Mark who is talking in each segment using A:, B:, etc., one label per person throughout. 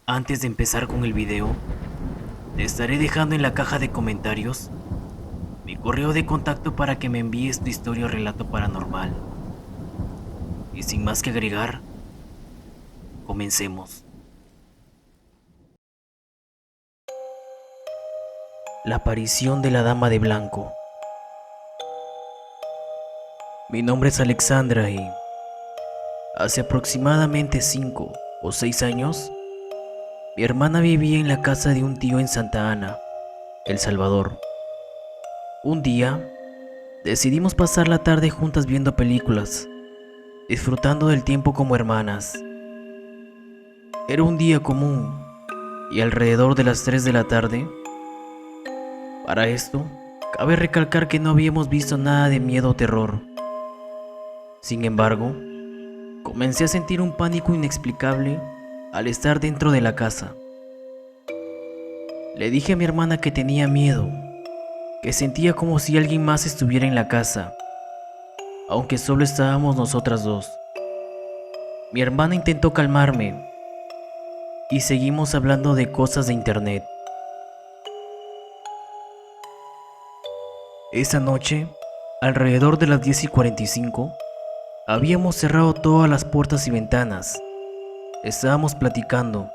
A: Antes de empezar con el video, te estaré dejando en la caja de comentarios mi correo de contacto para que me envíes tu historia o relato paranormal. Y sin más que agregar, comencemos. La aparición de la Dama de Blanco. Mi nombre es Alexandra y hace aproximadamente 5 o 6 años, mi hermana vivía en la casa de un tío en Santa Ana, El Salvador. Un día, decidimos pasar la tarde juntas viendo películas, disfrutando del tiempo como hermanas. Era un día común y alrededor de las 3 de la tarde. Para esto, cabe recalcar que no habíamos visto nada de miedo o terror. Sin embargo, comencé a sentir un pánico inexplicable al estar dentro de la casa. Le dije a mi hermana que tenía miedo, que sentía como si alguien más estuviera en la casa, aunque solo estábamos nosotras dos. Mi hermana intentó calmarme y seguimos hablando de cosas de internet. Esa noche, alrededor de las 10:45, habíamos cerrado todas las puertas y ventanas. Estábamos platicando.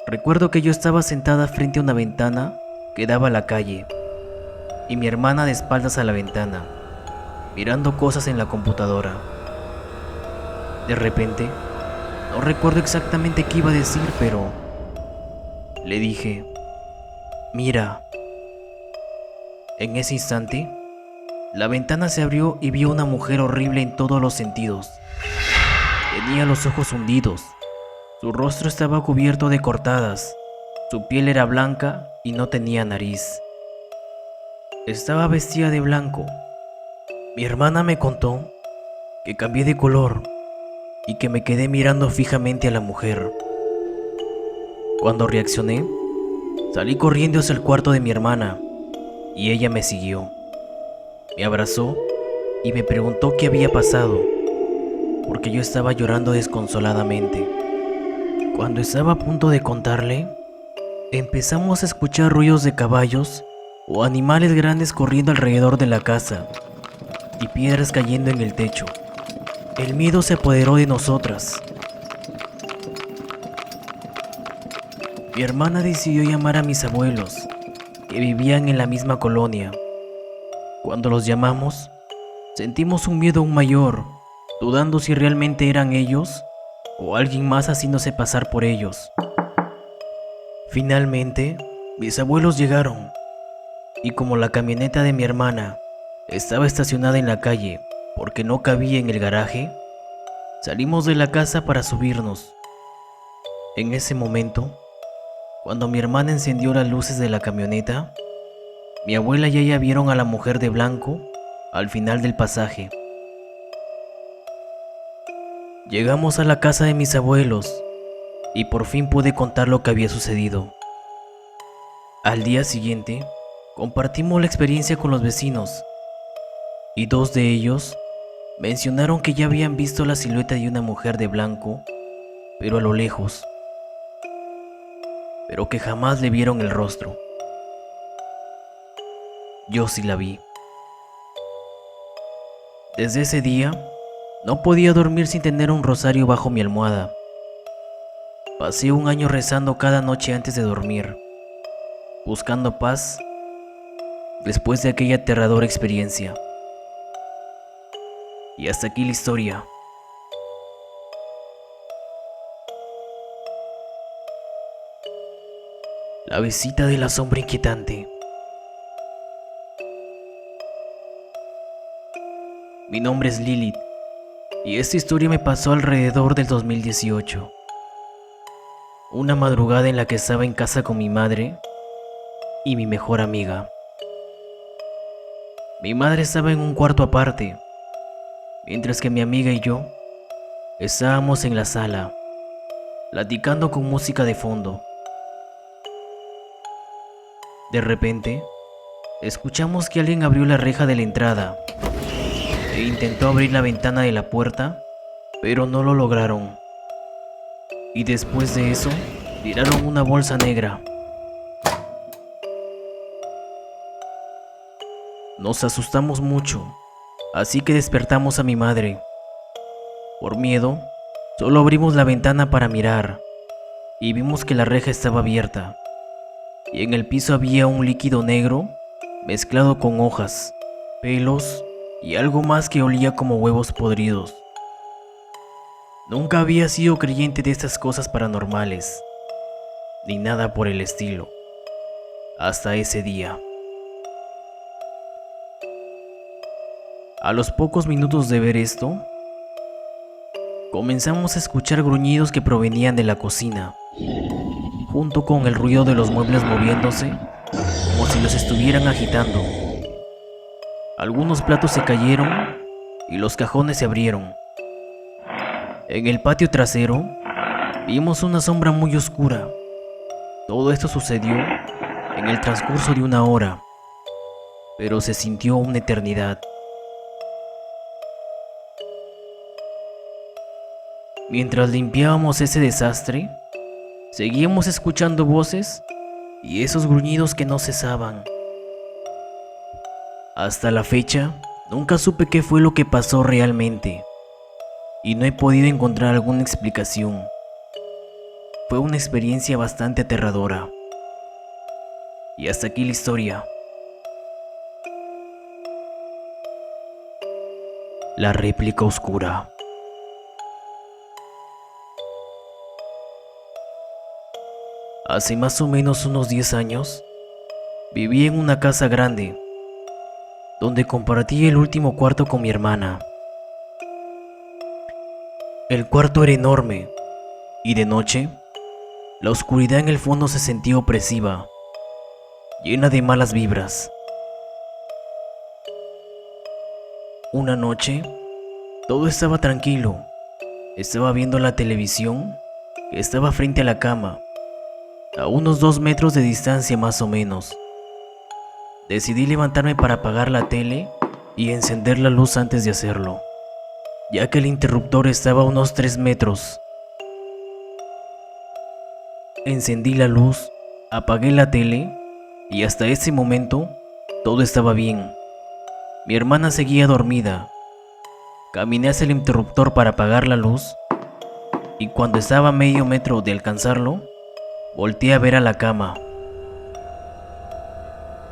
A: Recuerdo que yo estaba sentada frente a una ventana que daba a la calle y mi hermana de espaldas a la ventana, mirando cosas en la computadora. De repente, no recuerdo exactamente qué iba a decir, pero le dije, mira. En ese instante, la ventana se abrió y vi a una mujer horrible en todos los sentidos. Tenía los ojos hundidos, su rostro estaba cubierto de cortadas, su piel era blanca y no tenía nariz. Estaba vestida de blanco. Mi hermana me contó que cambié de color y que me quedé mirando fijamente a la mujer. Cuando reaccioné, salí corriendo hacia el cuarto de mi hermana y ella me siguió. Me abrazó y me preguntó qué había pasado, porque yo estaba llorando desconsoladamente. Cuando estaba a punto de contarle, empezamos a escuchar ruidos de caballos o animales grandes corriendo alrededor de la casa y piedras cayendo en el techo. El miedo se apoderó de nosotras. Mi hermana decidió llamar a mis abuelos, que vivían en la misma colonia. Cuando los llamamos, sentimos un miedo aún mayor, dudando si realmente eran ellos o alguien más haciéndose pasar por ellos. Finalmente, mis abuelos llegaron, y como la camioneta de mi hermana estaba estacionada en la calle porque no cabía en el garaje, salimos de la casa para subirnos. En ese momento, cuando mi hermana encendió las luces de la camioneta, mi abuela y ella vieron a la mujer de blanco al final del pasaje. Llegamos a la casa de mis abuelos y por fin pude contar lo que había sucedido. Al día siguiente, compartimos la experiencia con los vecinos y 2 de ellos mencionaron que ya habían visto la silueta de una mujer de blanco, pero a lo lejos, pero que jamás le vieron el rostro. Yo sí la vi. Desde ese día, no podía dormir sin tener un rosario bajo mi almohada. Pasé un año rezando cada noche antes de dormir, buscando paz después de aquella aterradora experiencia. Y hasta aquí la historia. La visita de la sombra inquietante. Mi nombre es Lilith y esta historia me pasó alrededor del 2018. Una madrugada en la que estaba en casa con mi madre y mi mejor amiga. Mi madre estaba en un cuarto aparte, mientras que mi amiga y yo estábamos en la sala, platicando con música de fondo. De repente, escuchamos que alguien abrió la reja de la entrada e intentó abrir la ventana de la puerta, pero no lo lograron. Y después de eso, tiraron una bolsa negra. Nos asustamos mucho, así que despertamos a mi madre. Por miedo, solo abrimos la ventana para mirar y vimos que la reja estaba abierta y en el piso había un líquido negro mezclado con hojas, pelos y algo más que olía como huevos podridos. Nunca había sido creyente de estas cosas paranormales, ni nada por el estilo, hasta ese día. A los pocos minutos de ver esto, comenzamos a escuchar gruñidos que provenían de la cocina, junto con el ruido de los muebles moviéndose, como si los estuvieran agitando. Algunos platos se cayeron y los cajones se abrieron. En el patio trasero, vimos una sombra muy oscura. Todo esto sucedió en el transcurso de una hora, pero se sintió una eternidad. Mientras limpiábamos ese desastre, seguíamos escuchando voces y esos gruñidos que no cesaban. Hasta la fecha, nunca supe qué fue lo que pasó realmente y no he podido encontrar alguna explicación. Fue una experiencia bastante aterradora. Y hasta aquí la historia. La réplica oscura. Hace más o menos unos 10 años, viví en una casa grande, donde compartí el último cuarto con mi hermana. El cuarto era enorme, y de noche, la oscuridad en el fondo se sentía opresiva, llena de malas vibras. Una noche, todo estaba tranquilo. Estaba viendo la televisión, que estaba frente a la cama, a unos 2 metros de distancia más o menos. Decidí levantarme para apagar la tele y encender la luz antes de hacerlo, ya que el interruptor estaba a unos 3 metros. Encendí la luz, apagué la tele y hasta ese momento todo estaba bien. Mi hermana seguía dormida. Caminé hacia el interruptor para apagar la luz y cuando estaba a medio metro de alcanzarlo, volteé a ver a la cama.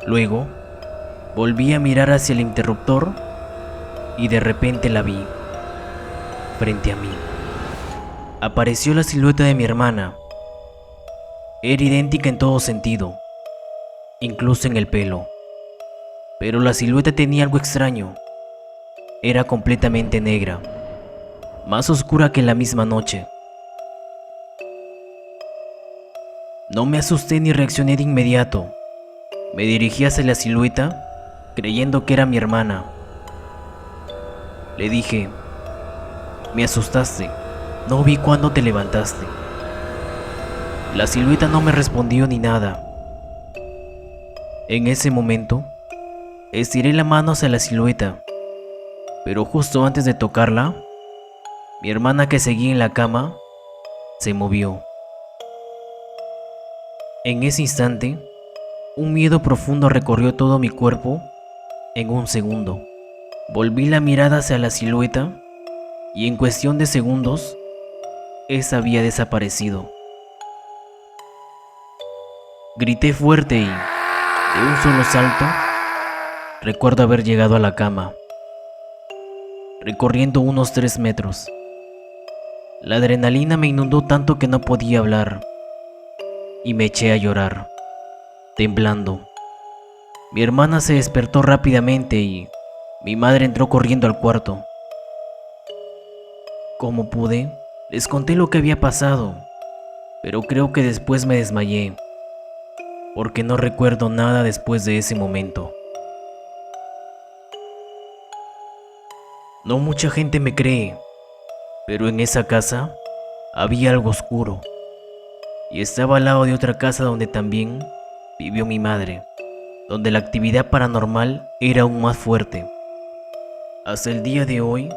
A: Luego, volví a mirar hacia el interruptor y de repente la vi, frente a mí. Apareció la silueta de mi hermana. Era idéntica en todo sentido, incluso en el pelo. Pero la silueta tenía algo extraño. Era completamente negra, más oscura que la misma noche. No me asusté ni reaccioné de inmediato. Me dirigí hacia la silueta, creyendo que era mi hermana. Le dije: "Me asustaste, no vi cuándo te levantaste". La silueta no me respondió ni nada. En ese momento, estiré la mano hacia la silueta, pero justo antes de tocarla, mi hermana, que seguía en la cama, se movió. En ese instante, un miedo profundo recorrió todo mi cuerpo en un segundo. Volví la mirada hacia la silueta y en cuestión de segundos, esa había desaparecido. Grité fuerte y, de un solo salto, recuerdo haber llegado a la cama, recorriendo unos 3 metros. La adrenalina me inundó tanto que no podía hablar y me eché a llorar, temblando. Mi hermana se despertó rápidamente y mi madre entró corriendo al cuarto. Como pude, les conté lo que había pasado, pero creo que después me desmayé, porque no recuerdo nada después de ese momento. No mucha gente me cree, pero en esa casa había algo oscuro, y estaba al lado de otra casa donde también vivió mi madre, donde la actividad paranormal era aún más fuerte. Hasta el día de hoy,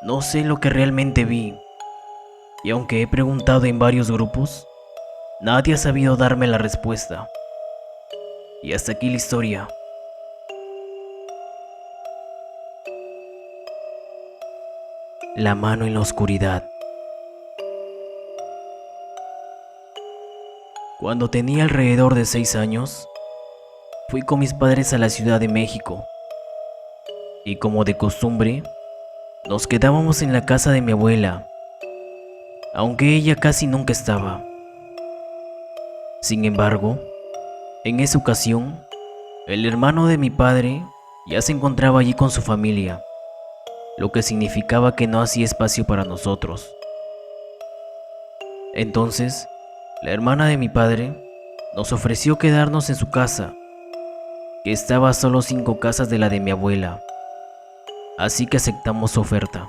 A: no sé lo que realmente vi, y aunque he preguntado en varios grupos, Nadie ha sabido darme la respuesta. Y hasta aquí la historia. La mano en la oscuridad. Cuando tenía alrededor de 6 años, fui con mis padres a la Ciudad de México. Y como de costumbre, nos quedábamos en la casa de mi abuela, aunque ella casi nunca estaba. Sin embargo, en esa ocasión, el hermano de mi padre ya se encontraba allí con su familia, lo que significaba que no hacía espacio para nosotros. Entonces, la hermana de mi padre nos ofreció quedarnos en su casa, que estaba a solo 5 casas de la de mi abuela, así que aceptamos su oferta.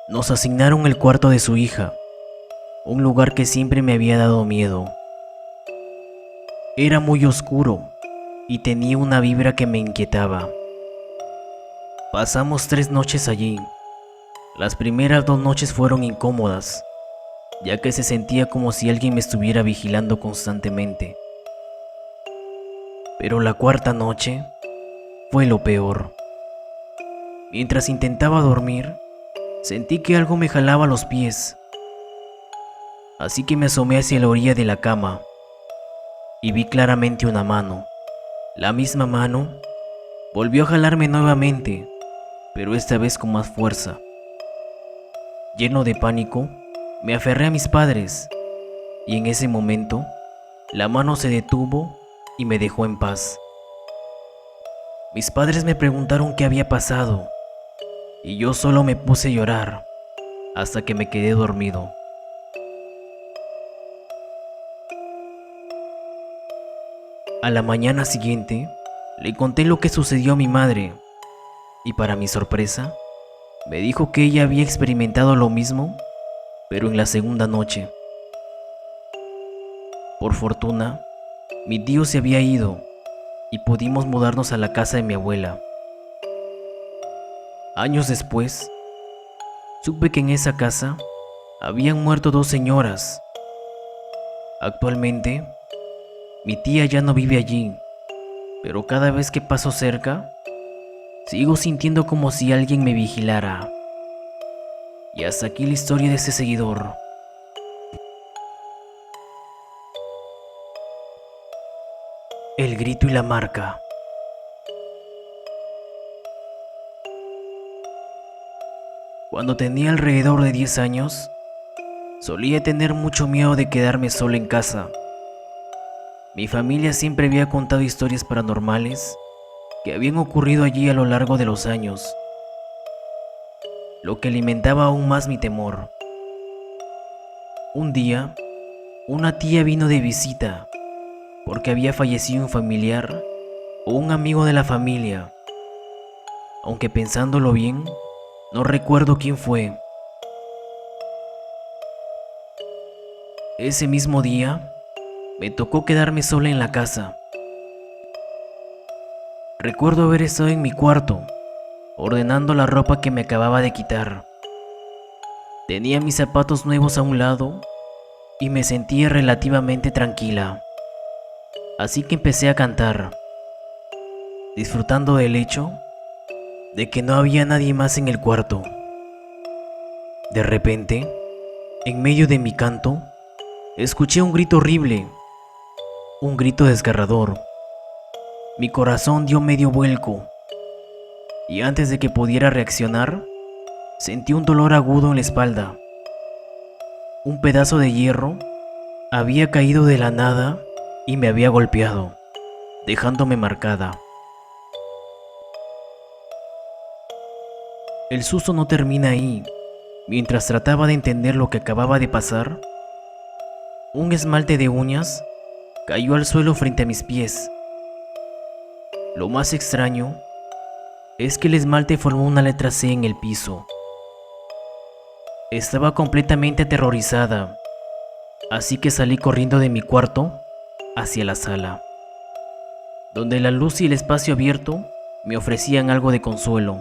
A: Nos asignaron el cuarto de su hija, un lugar que siempre me había dado miedo. Era muy oscuro y tenía una vibra que me inquietaba. Pasamos 3 noches allí. Las primeras 2 noches fueron incómodas, ya que se sentía como si alguien me estuviera vigilando constantemente. Pero la cuarta noche fue lo peor. Mientras intentaba dormir, sentí que algo me jalaba los pies. Así que me asomé hacia la orilla de la cama y vi claramente una mano. La misma mano volvió a jalarme nuevamente, pero esta vez con más fuerza. Lleno de pánico, me aferré a mis padres y en ese momento la mano se detuvo y me dejó en paz. Mis padres me preguntaron qué había pasado y yo solo me puse a llorar hasta que me quedé dormido. A la mañana siguiente, le conté lo que sucedió a mi madre y para mi sorpresa, me dijo que ella había experimentado lo mismo, pero en la segunda noche. Por fortuna, mi tío se había ido y pudimos mudarnos a la casa de mi abuela. Años después, supe que en esa casa habían muerto 2 señoras. Actualmente, mi tía ya no vive allí, pero cada vez que paso cerca, sigo sintiendo como si alguien me vigilara. Y hasta aquí la historia de este seguidor. El grito y la marca. Cuando tenía alrededor de 10 años, solía tener mucho miedo de quedarme solo en casa. Mi familia siempre había contado historias paranormales que habían ocurrido allí a lo largo de los años, lo que alimentaba aún más mi temor. Un día, una tía vino de visita porque había fallecido un familiar o un amigo de la familia. Aunque pensándolo bien, no recuerdo quién fue. Ese mismo día, me tocó quedarme sola en la casa. Recuerdo haber estado en mi cuarto, ordenando la ropa que me acababa de quitar. Tenía mis zapatos nuevos a un lado y me sentía relativamente tranquila. Así que empecé a cantar, disfrutando del hecho de que no había nadie más en el cuarto. De repente, en medio de mi canto, escuché un grito horrible, un grito desgarrador. Mi corazón dio medio vuelco y antes de que pudiera reaccionar, sentí un dolor agudo en la espalda. Un pedazo de hierro había caído de la nada y me había golpeado, dejándome marcada. El susto no termina ahí. Mientras trataba de entender lo que acababa de pasar, un esmalte de uñas cayó al suelo frente a mis pies. Lo más extraño es que el esmalte formó una letra C en el piso. Estaba completamente aterrorizada, así que salí corriendo de mi cuarto hacia la sala, donde la luz y el espacio abierto me ofrecían algo de consuelo.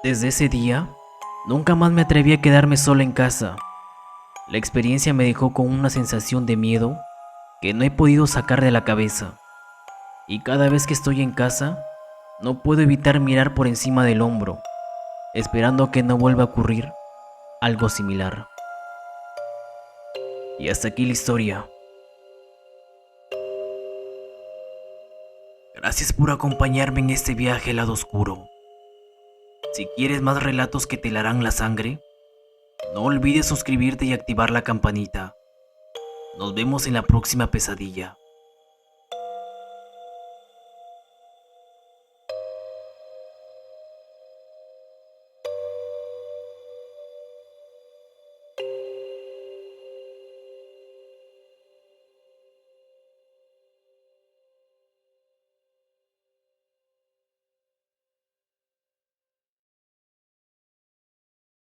A: Desde ese día, nunca más me atreví a quedarme sola en casa. La experiencia me dejó con una sensación de miedo que no he podido sacar de la cabeza. Y cada vez que estoy en casa, no puedo evitar mirar por encima del hombro, esperando a que no vuelva a ocurrir algo similar. Y hasta aquí la historia. Gracias por acompañarme en este viaje al lado oscuro. Si quieres más relatos que te helarán la sangre, no olvides suscribirte y activar la campanita. Nos vemos en la próxima pesadilla.